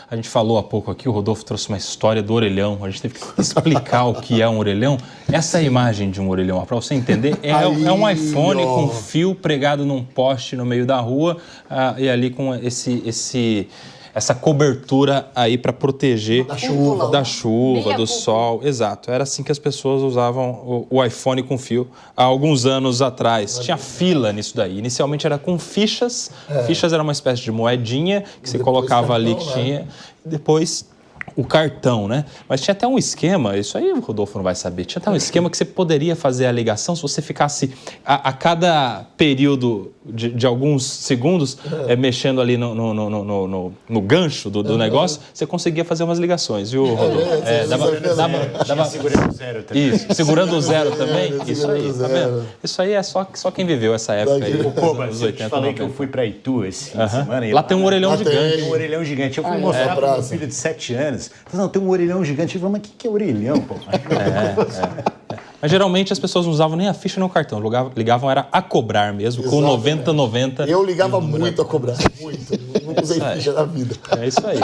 A gente falou há pouco aqui, o Rodolfo trouxe uma história do orelhão. A gente teve que explicar o que é um orelhão. Essa imagem de um orelhão, para você entender, é um iPhone com fio pregado num poste no meio da rua e ali com essa cobertura aí para proteger da chuva, do sol. Exato, era assim que as pessoas usavam o iPhone com fio há alguns anos atrás. Tinha fila nisso daí. Inicialmente era com fichas. Fichas era uma espécie de moedinha que você colocava ali que tinha. Depois o cartão, né? Mas tinha até um esquema, isso aí o Rodolfo não vai saber, tinha até um esquema que você poderia fazer a ligação se você ficasse a cada período de alguns segundos mexendo ali no gancho do negócio, você conseguia fazer umas ligações, viu, Rodolfo? Dava segurando o zero também. Isso, segurando o zero também, isso aí, tá vendo? Isso aí é só quem viveu essa época aí. O Cobas, eu te falei que eu fui para Itu esse fim de semana. Lá tem um orelhão gigante. Tem um orelhão gigante. Eu fui mostrar para meu filho de 7 anos. Não, tem um orelhão gigante. Ele falou, mas o que é orelhão, pô? Mas geralmente as pessoas não usavam nem a ficha nem o cartão, ligavam era a cobrar mesmo, com 90. Eu ligava muito a cobrar, muito. Não usei ficha na vida. É isso aí.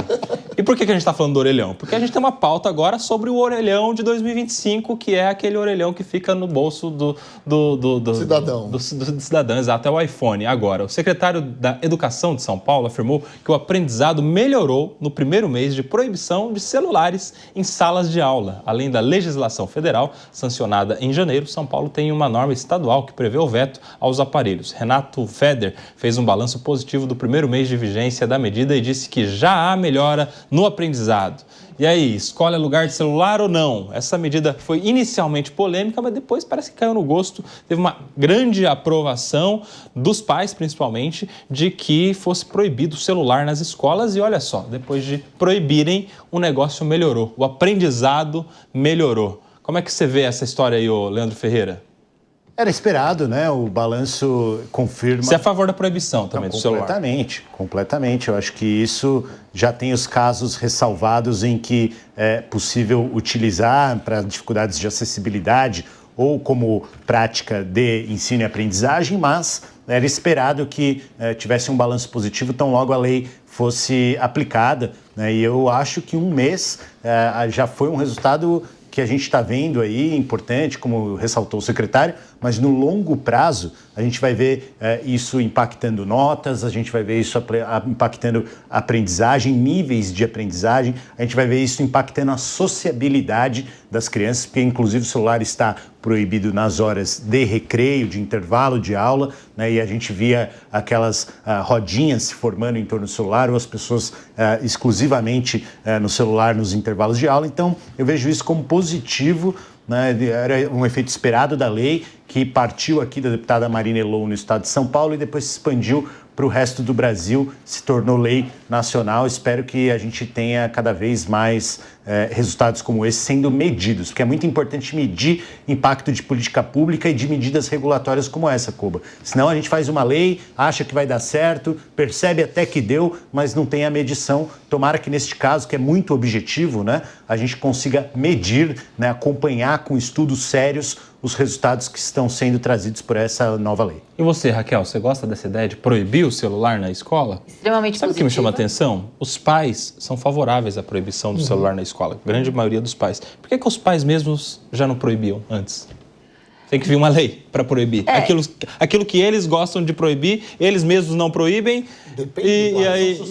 E por que a gente está falando do orelhão? Porque a gente tem uma pauta agora sobre o orelhão de 2025, que é aquele orelhão que fica no bolso do cidadão. Do cidadão, exato, é o iPhone. Agora, o secretário da Educação de São Paulo afirmou que o aprendizado melhorou no primeiro mês de proibição de celulares em salas de aula. Além da legislação federal sancionada em janeiro, São Paulo tem uma norma estadual que prevê o veto aos aparelhos. Renato Feder fez um balanço positivo do primeiro mês de vigência da medida e disse que já há melhora no aprendizado. E aí, escolhe lugar de celular ou não? Essa medida foi inicialmente polêmica, mas depois parece que caiu no gosto. Teve uma grande aprovação dos pais, principalmente, de que fosse proibido o celular nas escolas. E olha só, depois de proibirem, o negócio melhorou, o aprendizado melhorou. Como é que você vê essa história aí, ô Leandro Ferreira? Era esperado, né? O balanço confirma... Você é a favor da proibição também do celular? Completamente. Eu acho que isso já tem os casos ressalvados em que é possível utilizar para dificuldades de acessibilidade ou como prática de ensino e aprendizagem, mas era esperado que tivesse um balanço positivo tão logo a lei fosse aplicada, né? E eu acho que um mês já foi um resultado que a gente está vendo aí, importante, como ressaltou o secretário, mas no longo prazo a gente vai ver isso impactando notas, a gente vai ver isso impactando aprendizagem, níveis de aprendizagem, a gente vai ver isso impactando a sociabilidade das crianças, porque inclusive o celular está proibido nas horas de recreio, de intervalo de aula, né? E a gente via aquelas rodinhas se formando em torno do celular, ou as pessoas exclusivamente no celular nos intervalos de aula. Então, eu vejo isso como positivo, né? Era um efeito esperado da lei, que partiu aqui da deputada Marina Elon no estado de São Paulo e depois se expandiu para o resto do Brasil, se tornou lei nacional. Espero que a gente tenha cada vez mais resultados como esse sendo medidos, porque é muito importante medir impacto de política pública e de medidas regulatórias como essa, Koba. Senão a gente faz uma lei, acha que vai dar certo, percebe até que deu, mas não tem a medição. Tomara que neste caso, que é muito objetivo, né, a gente consiga medir, né, acompanhar com estudos sérios os resultados que estão sendo trazidos por essa nova lei. E você, Raquel, você gosta dessa ideia de proibir o celular na escola? Extremamente Sabe o que me chama a atenção? Os pais são favoráveis à proibição do celular na escola, a grande maioria dos pais. Por que os pais mesmos já não proibiam antes? Tem que vir uma lei para proibir. Aquilo que eles gostam de proibir, eles mesmos não proíbem. E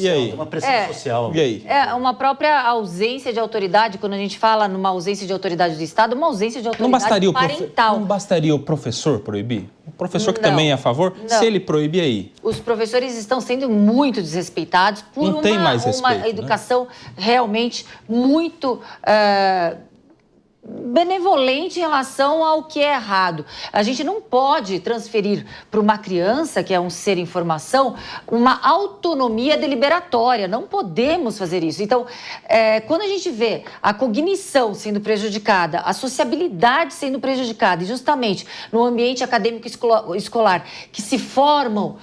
aí? Uma pressão social. E aí? É uma própria ausência de autoridade, quando a gente fala numa ausência de autoridade do Estado, uma ausência de autoridade parental. Não bastaria o professor proibir? O professor que também é a favor? Não. Se ele proibir, aí? Os professores estão sendo muito desrespeitados por uma educação realmente muito... benevolente em relação ao que é errado. A gente não pode transferir para uma criança, que é um ser em formação, uma autonomia deliberatória. Não podemos fazer isso. Então, quando a gente vê a cognição sendo prejudicada, a sociabilidade sendo prejudicada, e justamente no ambiente acadêmico escolar, que se formam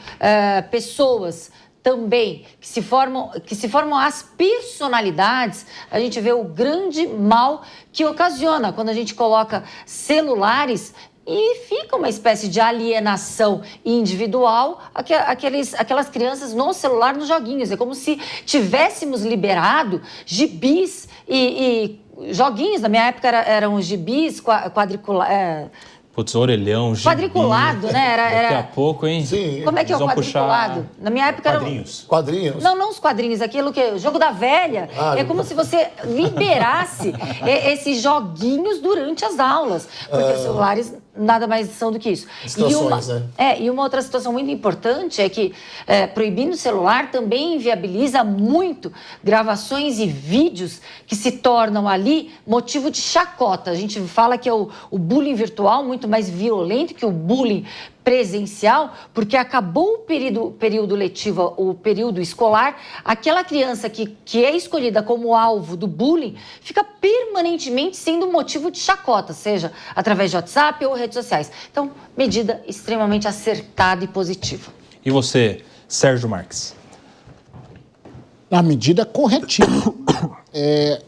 pessoas também, que se formam as personalidades, a gente vê o grande mal que ocasiona quando a gente coloca celulares e fica uma espécie de alienação individual aquelas crianças no celular, nos joguinhos. É como se tivéssemos liberado gibis e joguinhos. Na minha época eram os gibis quadriculados. Putz, orelhão, gibi. Quadriculado, né? Daqui a pouco, hein? Sim. Como é que é o quadriculado? Puxar... Na minha época Quadrinhos. Quadrinhos? Não os quadrinhos, aquilo que... O jogo da velha. É como se você liberasse esses joguinhos durante as aulas. Porque os celulares nada mais são do que isso. Situações, né? E uma outra situação muito importante é que proibindo o celular também inviabiliza muito gravações e vídeos que se tornam ali motivo de chacota. A gente fala que é o bullying virtual muito mais violento que o bullying presencial, porque acabou o período letivo, o período escolar, aquela criança que é escolhida como alvo do bullying fica permanentemente sendo motivo de chacota, seja através de WhatsApp ou redes sociais. Então, medida extremamente acertada e positiva. E você, Sérgio Marques? A medida corretiva.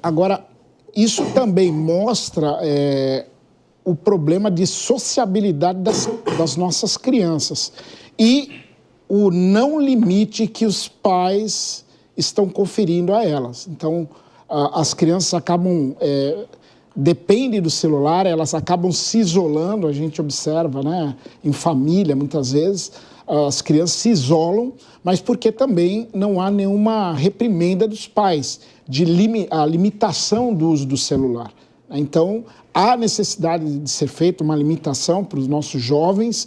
Agora, isso também mostra o problema de sociabilidade das nossas crianças e o não limite que os pais estão conferindo a elas. Então, as crianças acabam, dependem do celular, elas acabam se isolando, a gente observa, né, em família, muitas vezes, as crianças se isolam, mas porque também não há nenhuma reprimenda dos pais a limitação do uso do celular. Então, há necessidade de ser feita uma limitação para os nossos jovens,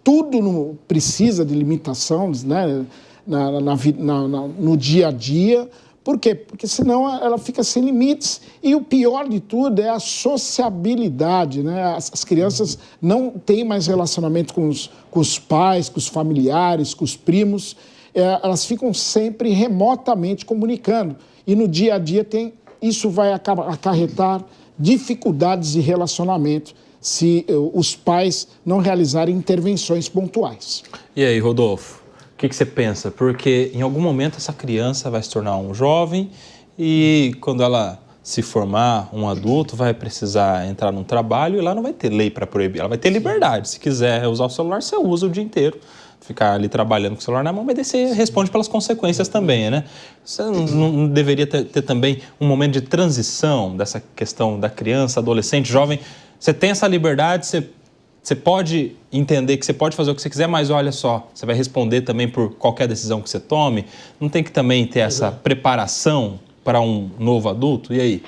tudo precisa de limitação, né, no dia a dia. Por quê? Porque senão ela fica sem limites e o pior de tudo é a sociabilidade, né? As crianças não têm mais relacionamento com os pais, com os familiares, com os primos, elas ficam sempre remotamente comunicando e no dia a dia isso vai acarretar dificuldades de relacionamento se os pais não realizarem intervenções pontuais. E aí, Rodolfo, o que você pensa? Porque em algum momento essa criança vai se tornar um jovem e quando ela se formar um adulto vai precisar entrar num trabalho e lá não vai ter lei para proibir, ela vai ter liberdade. Se quiser usar o celular, você usa o dia inteiro. Ficar ali trabalhando com o celular na mão, mas daí você responde pelas consequências também, né? Você não deveria ter também um momento de transição dessa questão da criança, adolescente, jovem? Você tem essa liberdade, você pode entender que você pode fazer o que você quiser, mas olha só, você vai responder também por qualquer decisão que você tome. Não tem que também ter essa preparação para um novo adulto? E aí?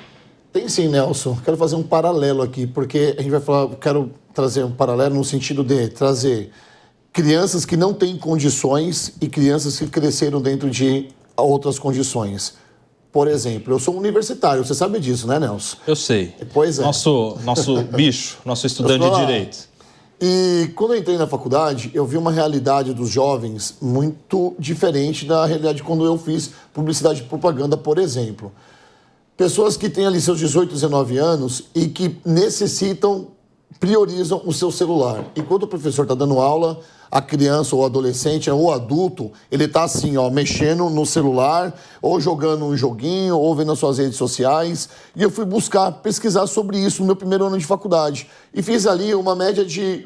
Tem sim, Nelson. Quero fazer um paralelo aqui, porque a gente vai falar, quero trazer um paralelo no sentido de trazer crianças que não têm condições e crianças que cresceram dentro de outras condições. Por exemplo, eu sou um universitário, você sabe disso, né, Nelson? Eu sei. Pois é. Nosso bicho, nosso estudante de direito. E quando eu entrei na faculdade, eu vi uma realidade dos jovens muito diferente da realidade quando eu fiz publicidade e propaganda, por exemplo. Pessoas que têm ali seus 18, 19 anos e que priorizam o seu celular. Enquanto o professor está dando aula, a criança ou adolescente ou adulto, ele está assim, ó, mexendo no celular, ou jogando um joguinho, ou vendo as suas redes sociais. E eu fui pesquisar sobre isso no meu primeiro ano de faculdade. E fiz ali uma média de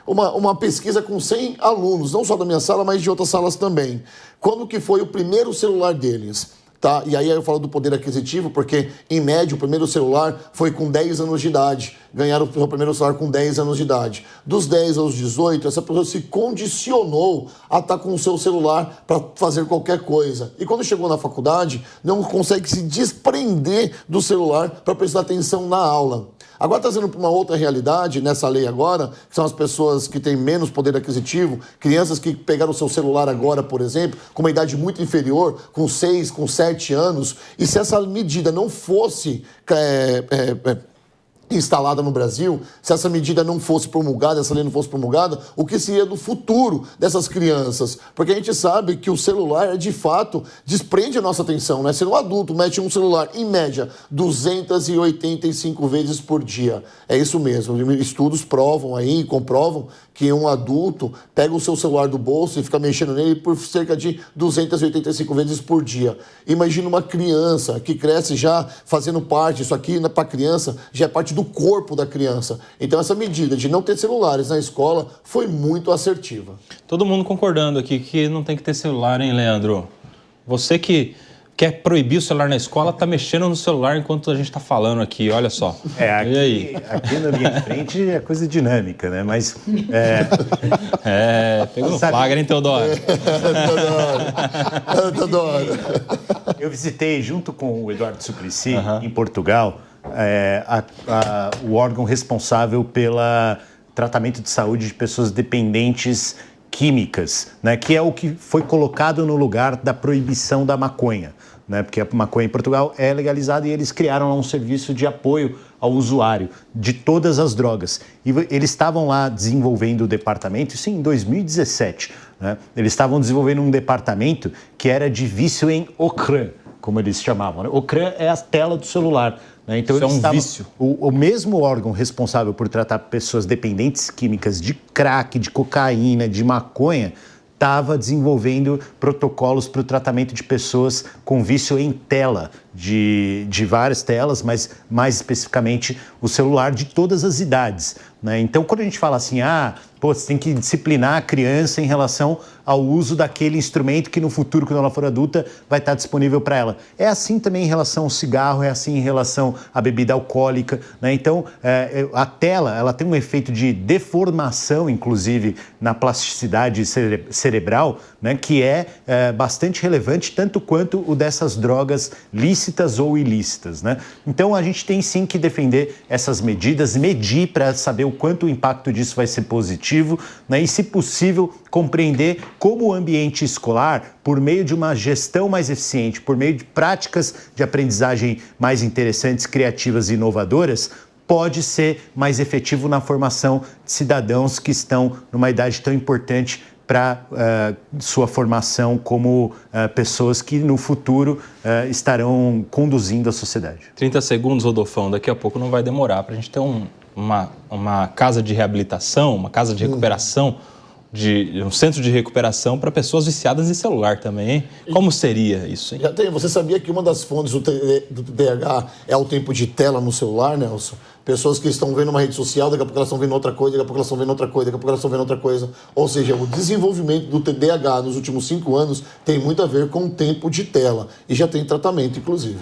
uma pesquisa com 100 alunos, não só da minha sala, mas de outras salas também. Quando que foi o primeiro celular deles? Tá? E aí eu falo do poder aquisitivo, porque, em média, o primeiro celular foi com 10 anos de idade. Ganharam o seu primeiro celular com 10 anos de idade. Dos 10 aos 18, essa pessoa se condicionou a estar com o seu celular para fazer qualquer coisa. E quando chegou na faculdade, não consegue se desprender do celular para prestar atenção na aula. Agora, trazendo para uma outra realidade, nessa lei agora, que são as pessoas que têm menos poder aquisitivo, crianças que pegaram o seu celular agora, por exemplo, com uma idade muito inferior, com 6, com 7 anos, e se essa medida não fosse instalada no Brasil, se essa medida não fosse promulgada, essa lei não fosse promulgada, o que seria do futuro dessas crianças? Porque a gente sabe que o celular, de fato, desprende a nossa atenção, né? Se um adulto mete um celular, em média, 285 vezes por dia. É isso mesmo. Estudos provam aí, comprovam que um adulto pega o seu celular do bolso e fica mexendo nele por cerca de 285 vezes por dia. Imagina uma criança que cresce já fazendo parte, isso aqui para a criança já é parte do corpo da criança. Então essa medida de não ter celulares na escola foi muito assertiva. Todo mundo concordando aqui que não tem que ter celular, hein, Leandro? Você que quer proibir o celular na escola, está mexendo no celular enquanto a gente está falando aqui, olha só. E aí? Aqui na linha de frente é coisa dinâmica, né? Mas... pegou no flagra, hein, Teodoro? Teodoro. Eu visitei, junto com o Eduardo Suplicy, em Portugal, o órgão responsável pelo tratamento de saúde de pessoas dependentes químicas, né, que é o que foi colocado no lugar da proibição da maconha, né, porque a maconha em Portugal é legalizada e eles criaram lá um serviço de apoio ao usuário de todas as drogas. E eles estavam lá desenvolvendo o departamento, isso em 2017, né, eles estavam desenvolvendo um departamento que era de vício em ecrã, como eles chamavam. Né? O ecrã é a tela do celular. Né? Então, isso é um vício. O mesmo órgão responsável por tratar pessoas dependentes químicas de crack, de cocaína, de maconha, estava desenvolvendo protocolos para o tratamento de pessoas com vício em tela, de várias telas, mas mais especificamente o celular de todas as idades. Né? Então, quando a gente fala assim, você tem que disciplinar a criança em relação ao uso daquele instrumento que no futuro, quando ela for adulta, vai estar disponível para ela. É assim também em relação ao cigarro, é assim em relação à bebida alcoólica. Né? Então, a tela ela tem um efeito de deformação, inclusive, na plasticidade cerebral, né? Que é bastante relevante, tanto quanto o dessas drogas lícitas ou ilícitas. Né? Então, a gente tem sim que defender essas medidas, medir para saber o quanto o impacto disso vai ser positivo, né? E, se possível, compreender como o ambiente escolar, por meio de uma gestão mais eficiente, por meio de práticas de aprendizagem mais interessantes, criativas e inovadoras, pode ser mais efetivo na formação de cidadãos que estão numa idade tão importante para sua formação como pessoas que no futuro estarão conduzindo a sociedade. 30 segundos, Rodolfão, daqui a pouco não vai demorar para a gente ter uma casa de reabilitação, uma casa de recuperação, um centro de recuperação para pessoas viciadas em celular também, hein? Como seria isso, hein? Já tem. Você sabia que uma das fontes do TDAH é o tempo de tela no celular, Nelson? Pessoas que estão vendo uma rede social, daqui a pouco elas estão vendo outra coisa, daqui a pouco elas estão vendo outra coisa, daqui a pouco elas estão vendo outra coisa. Ou seja, o desenvolvimento do TDAH nos últimos 5 anos tem muito a ver com o tempo de tela. E já tem tratamento, inclusive.